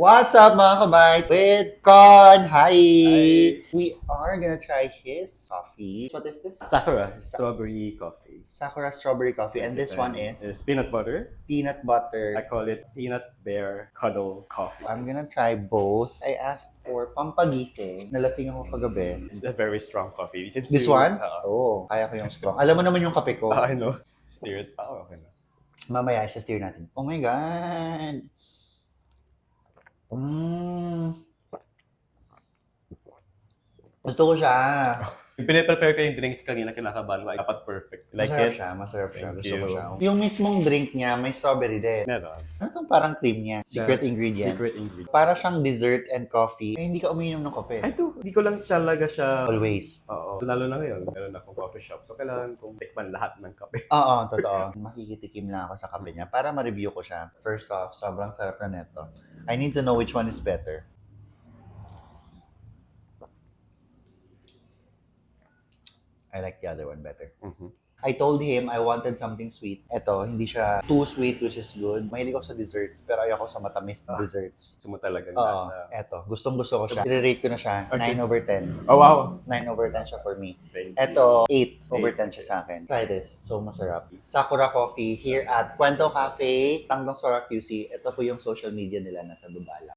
What's up mga kabites? With Con! Hi! Hi! We are gonna try his coffee. What is this? Sakura strawberry coffee. Sakura strawberry coffee. And this one Is is peanut butter. peanut I butter. call it peanut bear cuddle coffee. I'm gonna try both. I asked for pampagising. Nalasing ako kagabi. It's a very strong coffee. Since This you, one? Oh, kaya ko yung strong. Alam mo naman yung kape ko. I know. Stir it. Okay na. Mamaya, isa-steer natin. Oh my God! Gusto ko siya. Piniprepare ko yung drinks kanina, kinakabahan ko. Dapat perfect. Like Masarap it? siya, masarap siya. Thank Gusto ko you. siya. Yung mismong drink niya, may strawberry din. Meron. Ano itong parang cream niya? Secret That's ingredient. Secret ingredient. Para siyang dessert and coffee. Eh, hindi ka umiinom ng kape. Ay, ito. Hindi ko lang talaga siya... Always. Oo. Lalo na ngayon. Meron akong coffee shop. So, kailangan kong tikman lahat ng kape. Oo, totoo. Makikitikim lang ako sa kape niya para ma-review ko siya. First off, sobrang sarap na neto. I need to know which one is better. I like the other one better. Mhm. I told him I wanted something sweet. Ito, hindi siya too sweet, which is good. Mahilig ako sa desserts, pero ayoko sa matamis na desserts. Gusto mo talagang Oo, nasa... eto. Gustong-gusto ko siya. I-rate ko na siya. Okay. 9 over 10. Oh, wow! 9 over 10 siya for me. Thank you. Eto, 8 over 10 siya sa akin. Try this. So masarap. Sakura Coffee here at Cuento Cafe, Tangdong Sora QC. Ito po yung social media nila, nasa baba lang.